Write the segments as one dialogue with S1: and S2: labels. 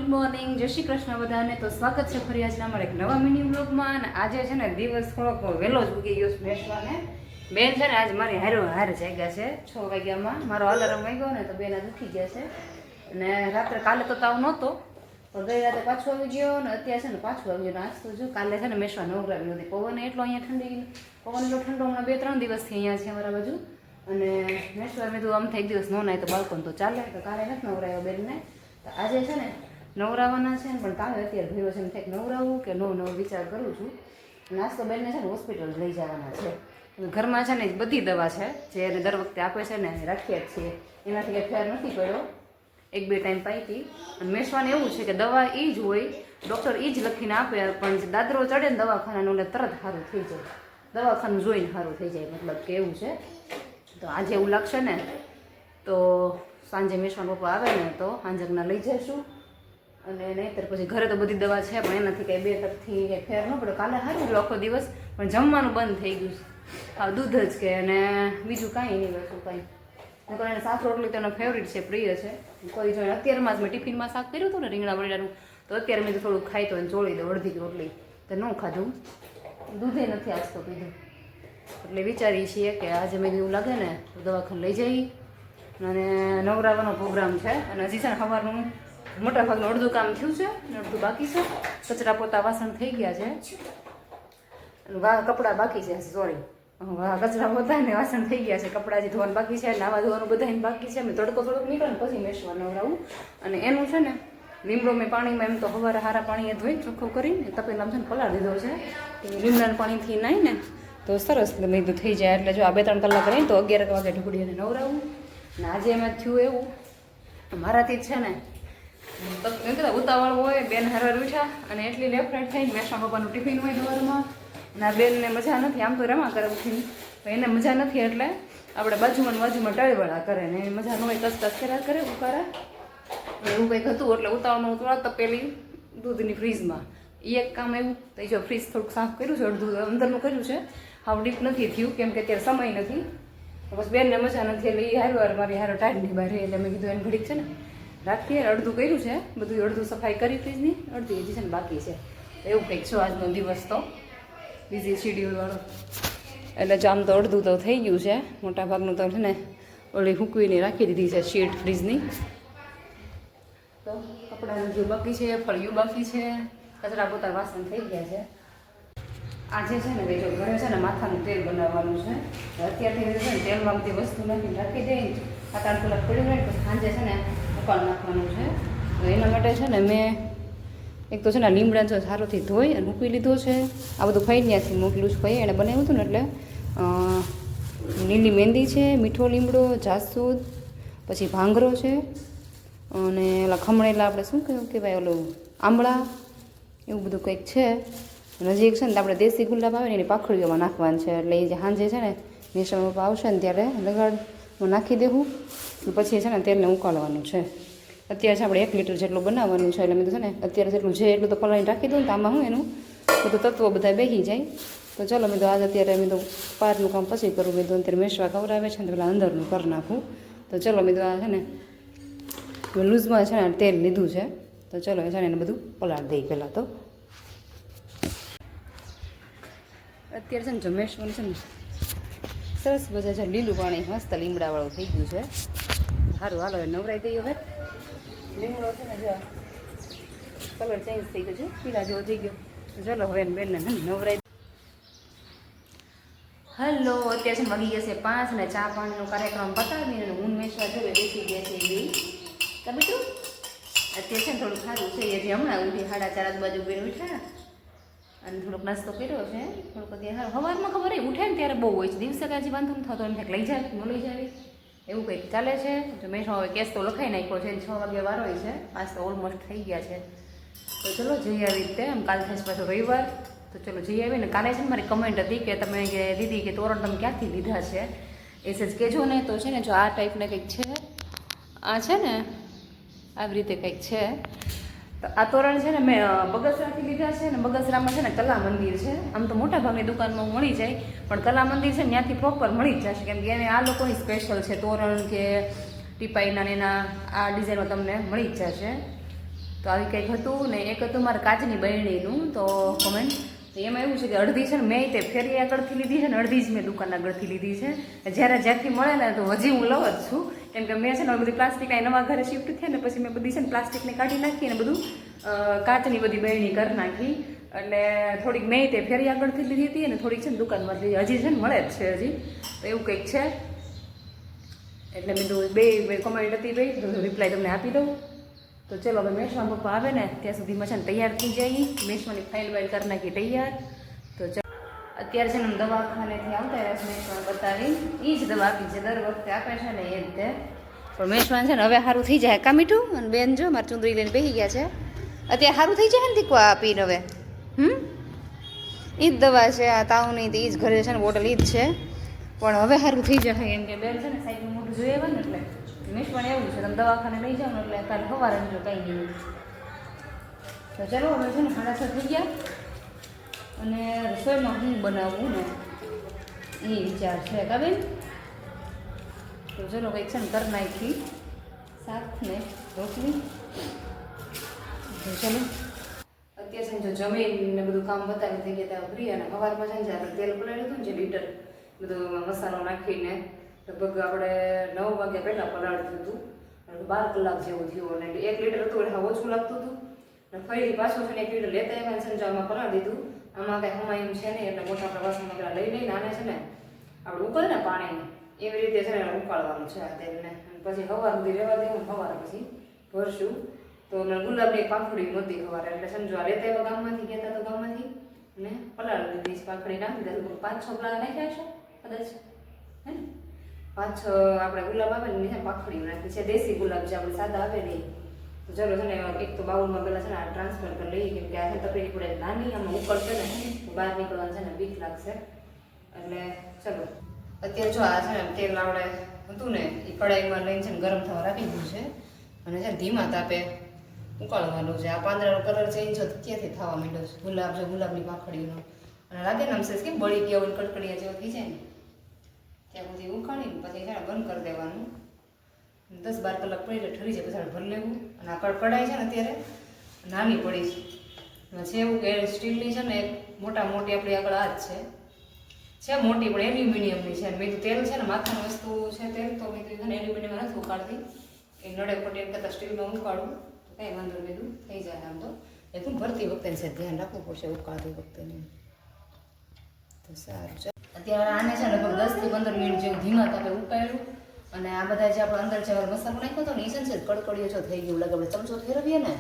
S1: Good morning, જય શ્રી કૃષ્ણ બધાને. તો સ્વાગત છે ફરી આજના અમારા એક નવા મિની બ્લોગમાં. અને આજે છે ને દિવસ થોડોક વહેલો જ ઉગી ગયો છે બેસવાને. બેન છે ને આજ મારી હાર જાગ્યા છે 6 વાગ્યામાં. મારો અલાર્મ વાગ્યો ને તો બેન આજ ઉઠી ગયા છે. અને રાત્રે કાલે તો તાવ નહોતો, પણ ગઈ રાતે પાછું આવી ગયો ને અત્યારે છે ને પાછું આવી ગયો. આજ તો જો કાલે છે ને મેસવા નવરાવી હતી. પવન એટલો અહીંયા પવન એટલો ઠંડો હમણાં 2-3 દિવસથી અહીંયા છે અમારા બાજુ. અને મેસવા મેં તો આમ થઈ દિવસ ન નાય તો બાળકોને તો ચાલે, તો કાલે નથી નવરાવ્યો બેનને. તો આજે છે ને નવરાવાના છે ને, પણ તાવે અત્યારે ભર્યો છે ને કંઈક નવરાવું કે નો વિચાર કરું છું. નાસ્તો બેનને છે ને હોસ્પિટલ લઈ જવાના છે. ઘરમાં છે ને બધી દવા છે જે એને દર વખતે આપે છે ને રાખીએ જ છીએ, એનાથી કંઈ ફેર નથી પડ્યો. 1-2 ટાઈમ પાઈ હતી. અને મેસવાને એવું છે કે દવા એ જ હોય, ડૉક્ટર એ જ લખીને આપે, પણ જે દાદરો ચડે ને દવાખાનાનું એટલે તરત સારું થઈ જાય, દવાખાનું જોઈને સારું થઈ જાય, મતલબ કે એવું છે. તો આજે એવું લાગશે ને તો સાંજે મેસવાન પપ્પા આવે ને તો હાંજકના લઈ જઈશું. અને નહીંતર પછી ઘરે તો બધી દવા છે, પણ એનાથી કંઈ 2 ટકથી કંઈ ફેર ન પડે. કાલે સારું રહ્યું આખો દિવસ, પણ જમવાનું બંધ થઈ ગયું. હા, દૂધ જ કે અને બીજું કાંઈ નહીં વસ્તુ કાંઈ. નકર એને શાક રોટલી તો એનો ફેવરિટ છે, પ્રિય છે. કોઈ જો અત્યારમાં જ મેં ટિફિનમાં શાક કર્યું હતું ને રીંગણા બટેટાનું, તો અત્યારે મેં થોડુંક ખાઈ તો એને ચોળી દઉં અડધી રોટલી, તો ન ખાધું. દૂધે નથી આજ તો પીધું. એટલે વિચારીએ છીએ કે આજે મેં એવું લાગે ને તો દવાખાને લઈ જઈ. અને નવરાવાનો પ્રોગ્રામ છે. અને હજી છે ને સવારનું મોટા ભાગનું અડધું કામ થયું છે અને અડધું બાકી છે. કચરા પોતા વાસણ થઈ ગયા છે અને કપડાં બાકી છે. સોરી, કચરા પોતા ને વાસણ થઈ ગયા છે, કપડાં જે ધોવાનું બાકી છે, નાવા ધોવાનું બધાને બાકી છે. મેં તડકો થોડોક નીકળે ને પછી મેસવા નવરાવું. અને એનું છે ને લીમડો મેં પાણીમાં એમ તો સવારે હારા પાણીએ ધોઈ ચોખ્ખો કરીને તપેલામાં છે ને પલાળ દીધો છે. લીમડાના પાણીથી નાઈ ને તો સરસ મેં થઈ જાય. એટલે જો આ 2-3 કલાક રહી તો 11 વાગે ઢુકડીને નવરાવું. અને આજે એમાં થયું એવું મારાથી જ છે ને એમ કહેતા ઉતાવળ હોય, બેન હરવાર ઉઠ્યા અને એટલી લેફ્ટ રાઈટ થઈને મેસવા પપ્પાનું ટિફિન હોય સવારમાં. અને આ બેનને મજા નથી, આમ તો રમા કરે ઉઠીને, તો એને મજા નથી એટલે આપણે બાજુમાં ટાળીવાળા કરે ને એની મજા ન હોય કસકસ કર્યા કરે ઉકારા. એવું કંઈક હતું એટલે ઉતાવળમાં ઉતાવળ તપેલી દૂધની ફ્રીજમાં એ એક કામ એવું. તો એ જો ફ્રીજ થોડુંક સાફ કર્યું છે, અડધું અંદરનું કર્યું છે, હાવ ડીપ નથી થયું કેમ કે અત્યારે સમય નથી. બસ બેનને મજા નથી એટલે એ હારવાર મારી હારો ટાઈટની બહાર એટલે મેં કીધું એને ઘડીક છે ને રાખીએ. અડધું કર્યું છે બધું, અડધું સફાઈ કરી ફ્રીજની, અડધી હજી છે ને બાકી છે. એવું કંઈક છો આજનો દિવસ તો બીઝી શિડ્યુલવાળો. એટલે જો આમ તો અડધું તો થઈ ગયું છે, મોટા ભાગનું તો છે ને ઓલી હૂકવીને રાખી દીધી છે શીટ ફ્રીજની. તો કપડાનું જે બાકી છે, ફળિયું બાકી છે, કચરા પોતા વાસણ થઈ ગયા છે. આજે છે ને ભાઈ જો ઘરે છે ને માથાનું તેલ બનાવવાનું છે. અત્યારથી છે ને તેલમાં બધી વસ્તુ નાખીને રાખી દઈ 7-8 કલાક પડ્યું હોય તો સાંજે છે ને ઉકાળ નાખવાનું છે. તો એના માટે છે ને મેં એક તો છે ને લીમડા જો સારોથી ધોઈ અને મૂકી લીધો છે. આ બધું ખાઈ ત્યાંથી મોકલું છું, ભાઈ એણે બનાવ્યું હતું ને એટલે લીલી મહેંદી છે, મીઠો લીમડો, જાસૂદ, પછી ભાંગરો છે અને ઓલા ખમણેલા આપણે શું કહેવાય ઓલું આંબળા, એવું બધું કંઈક છે. નજીક છે ને આપણે દેશી ગુલાબ આવે ને એની પાખડીઓમાં નાખવાનું છે. એટલે એ જે સાંજે છે ને મેસવા પપ્પા આવશે ને ત્યારે લગાડમાં નાખી દેવું. પછી છે ને તેલને ઉકાળવાનું છે. અત્યારે છે આપણે 1 લીટર જેટલું બનાવવાનું છે. એટલે મેં તો છે ને અત્યારે જેટલું છે એટલું તો પલાળીને રાખી દઉં ને તો આમાં હું એનું બધું તત્વો બધા બેસી જાય. તો ચલો મેં તો આજ અત્યારે મેં તો પારનું કામ પછી કરું. મેં તો અત્યારે મેસવા ખવડાવે છે ને પેલા અંદરનું કરી નાખું. તો ચલો મેં તો આ છે ને લૂઝમાં છે ને તેલ લીધું છે. તો ચલો એ છે ને એને બધું પલાળી દઈ પહેલાં. તો અત્યારે છે ને જમેશવાનું છે ને સરસ બધા છે લીલું પાણી મસ્ત લીમડાવાળું થઈ ગયું છે. સારું હાલો એ નવરાઈ દઈએ હવે. લીમડો છે ને જો કલર ચેન્જ થઈ ગયો છે, પીલા જેવો થઈ ગયો. ચલો હવે બેનને નવરાઈ. હલો, અત્યારે છે વાગી ગયા છે 5 ને ચા પાણીનો કાર્યક્રમ પતાવીને હું મેસવા જોડે બેસી ગયા છે એ કબીટું. અત્યારે છે ને થોડું સારું છે, હજી હમણાં ઉઠી 4:30 બાજુ બેન ઉઠ્યા અને થોડોક નાસ્તો કર્યો છે. થોડુંક અત્યારે સવારમાં ખબર એ ઉઠે ને ત્યારે બહુ હોય છે, દિવસે કાંઈ વાંધો ન થતો, એમ લઈ જાય ન લઈ જાય એવું કંઈક ચાલે છે. તો મેં હવે કેસ તો લખાઈ નાખ્યો છે, 6 વાગે વાર હોય છે, 5 તો ઓલમોસ્ટ થઈ ગયા છે. તો ચલો જઈ આવી રીતે. એમ કાલ થશે પાછો રવિવાર, તો ચલો જઈ આવી ને. કાલે છે ને મારી કમેન્ટ હતી કે તમે કે દીદી કે તોરણ તમે ક્યાંથી લીધા છે એ જ કહેજો ને. તો છે ને જો આ ટાઈપના કંઈક છે, આ છે ને આવી રીતે કંઈક છે. તો આ તોરણ છે ને મેં બગસરાથી લીધા છે ને. બગસરામાં છે ને કલા મંદિર છે. આમ તો મોટા ભાગની દુકાનમાં મળી જાય, પણ કલા મંદિર છે ને ત્યાંથી પ્રોપર મળી જ જશે, કેમ કે એને આ લોકોની સ્પેશિયલ છે તોરણ કે ટીપાઈના એના આ ડિઝાઇનમાં તમને મળી જ જશે. તો આવી કંઈક હતું ને. એક હતું મારે કાચની બરણીનું તો કોમેન્ટ. તો એમાં એવું છે કે અડધી છે ને મેં તે ફેરી આગળથી લીધી છે ને અડધી જ મેં દુકાન આગળથી લીધી છે. જ્યારે જ્યાંથી મળે ને તો હજી હું લઉં જ છું, કેમ કે મેં છે ને બધી પ્લાસ્ટિકના નવા ઘરે શિફ્ટ થયા ને પછી મેં બધી છે ને પ્લાસ્ટિકને કાઢી નાખી ને બધું કાચની બધી બરણી કરી નાખી. એટલે થોડીક મેં તે ફેરી આગળથી લીધી હતી અને થોડીક છે ને દુકાનમાં લીધી. હજી છે ને મળે જ છે હજી, તો એવું કંઈક છે. એટલે મેં તો બે કોમેન્ટ હતી ભાઈ, તો રિપ્લાય તમને આપી દઉં. તો ચલો હવે મેશમાં પપ્પા આવે ને ત્યાં સુધીમાં છે ને તૈયાર થઈ જાય. મેશવાની ફાઇલ વાઇલ કરી નાખી તૈયાર. તો ચલો અત્યારે છે ને દવાખાનેથી આવતા રહ્યા છે મેશમાં બતાવી. એ જ દવા આપી છે દર વખતે આપે છે ને એ રીતે. પણ મેશમાં છે ને હવે સારું થઈ જાય. કા મીઠું અને બેન જો મારી ચુંદડી લઈને બેસી ગયા છે. અત્યારે સારું થઈ જાય ને દીકવા આપીને હવે. એ જ દવા છે આ તાવની, એ જ ઘરે છે ને બોટલ એ જ છે. પણ હવે સારું થઈ જશે એમ કે બેન છે ને સાઈડનું મોટું જોઈએ આવે ને એટલે મેશમાં એવું છે તમે દવાખાને લઈ જાઓ ને એટલે કાલે સવારે જો કંઈ નહીં. તો ચાલો હવે છે ને 6:30 થઈ ગયા અને રસોઈમાં હું બનાવવું ને એ વિચાર છે કા બેન. તો ચલો કંઈક છે ને કરી નાખી શાક ને રોટલી. તો ચલો અત્યારે છે ને જો જમીન ને બધું કામ બતાવી થઈ ગયા હતા ફ્રી. અને સવારમાં છે ને આપણે તેલ પલાળ્યું હતું ને જે લીટર બધો મસાલો નાખીને લગભગ આપણે 9 વાગ્યા પહેલાં પલાળ્યું હતું. 12 કલાક જેવું થયું અને 1 લીટર હતું એટલે ઓછું લાગતું હતું. અને ફરીથી પાછું છે ને 1 લીટર લેતા આવ્યા છે ને જો આમાં પલાળી દીધું. આમાં કાંઈ હમાયું છે ને એટલે મોટા પ્રવાસમાં પેલા લઈ લઈને આને છે ને આપણે ઉકળે ને પાણી એવી રીતે છે ને ઉકાળવાનું છે આ તેલને. પછી સવાર સુધી રહેવા દેવું ને સવારે પછી ભરશું. તો ગુલાબની પાંખડી નહોતી સવારે એટલે સમજો આ લેતા આવ્યા ગામમાંથી ગયા હતા તો ગામમાંથી ને પલાળી દીધી પાંખડી નાખી દીધા. 5-6 પલાળા નાખ્યા છે કદાચ હે ને 5-6 આપણે ગુલાબ આવે ને નીચે પાંખડી નાખી છે. દેશી ગુલાબ જે આપણે સાદા આવે નહીં. તો ચલો છે ને એક તો બાઉલમાં પહેલાં છે ને આ ટ્રાન્સફર કરી લઈએ કેમ કે આ છે તપેલી પડે નાની આમાં ઉકળશે ને બહાર નીકળવાનું છે ને બીક લાગશે. એટલે ચલો અત્યારે જો આ છે ને તેલ આપણે હતું ને એ કડાઈમાં લઈને છે ને ગરમ થવા રાખી દીધું છે અને છે ધીમા તાપે ઉકાળવાનું છે. આ પાંદડાનો કલર ચેન્જ અત્યારથી થવા માંડ્યો છે. ગુલાબ જો ગુલાબની પાંખડીનો અને લાગે ને આમ કેમ બળી ગયા હોય કડકડિયા જેવો થઈ જાય ને ત્યાં સુધી ઉકાળીને પછી છે ને બંધ કરી દેવાનું. 10-12 કલાક પડી એટલે ઠરી જાય પછી ભરી લેવું. અને આ કડાઈ છે ને અત્યારે નાની પડી છે એવું કે સ્ટીલની છે ને મોટી આપણી આગળ આ જ છે મોટી પણ એલ્યુમિનિયમની છે. મેં તો તેલ છે ને માથાની વસ્તુ છે તેલ તો મેં કીધું ને એલ્યુમિનિયમ નથી ઉકાળતી એ નડે પટે એમ કરતાં સ્ટીલમાં ઉકાળું તો કંઈ વાંધો નહીં થઈ જાય. આમ તો એ તું ભરતી વખતે છે ધ્યાન રાખવું પડશે ઉકાળતી વખતે નહીં. તો સારું છે. અત્યારે આને છે ને લગભગ 10 થી 15 મિનિટ જેવું ધીમા તાપે ઉકાળ્યું. અને આ બધા જે આપણે અંદર જે મસાલો નાખ્યો હતો ને એ છે કડકડીઓ જો થઈ ગયું લાગે. આપણે ચમચો ફેરવીએ ને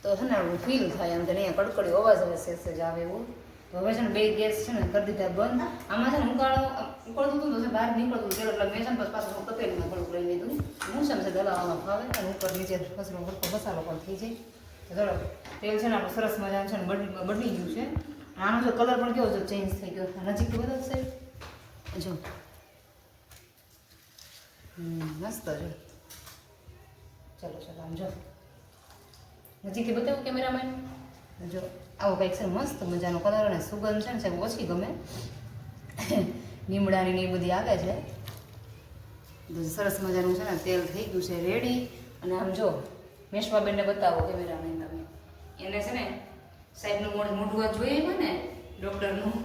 S1: તો છે ને ફીલ થાય એમ કે નહીં કડકડીઓ અવાજ આવે સેજ આવે એવું. તો હવે છે ને 2 ગેસ છે ને કરી દીધા બંધ. આમાં છે ને ઉકળતું હતું તો બહાર નીકળતું તેલ એટલે મેં છે ને પાછું તપેલીમાં થોડુંક લઈ લીધું. હું છે દલાવામાં ફાવે અને ઉપર નીચે ફસલો મસાલો પણ થઈ જાય. તો ચલો તેલ છે ને આપણે સરસ મજાનું છે ને બળી ગયું છે. આનો જો કલર પણ કેવો જો ચેન્જ થઈ ગયો નજીકથી બદલશે જો મસ્ત જો. ચલો આમ જો નજીકથી બતાવું કેમેરામેન. જો આવો કંઈક છે મસ્ત મજાનો કલર અને સુગંધ છે ને સાહેબ ઓછી ગમે. લીમડાની ને એ બધી આવે છે. સરસ મજાનું છે ને તેલ થઈ ગયું છે રેડી. અને આમ જો મેશમાબેનને બતાવો કેમેરામેન તમે એને છે ને સાહેબનું મોઢું આ જોઈએ ને ડૉક્ટરનું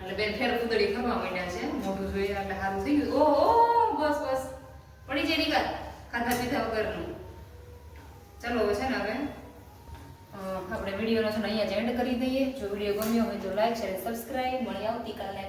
S1: એટલે બેન ફેર કુદડી ખરવા માંડ્યા છે મોઢું જોઈએ એટલે સારું થઈ ગયું. ઓહો બસ પડી જાય નિકાલ ખાધા પીધા વગરનું. ચલો હવે છે ને હવે આપણે વિડીયોનો છે ને અહીંયા જ એન્ડ કરી દઈએ. જો વિડીયો ગમ્યો હોય તો લાઈક શેર સબસ્ક્રાઈબ. મળી આવતીકાલે.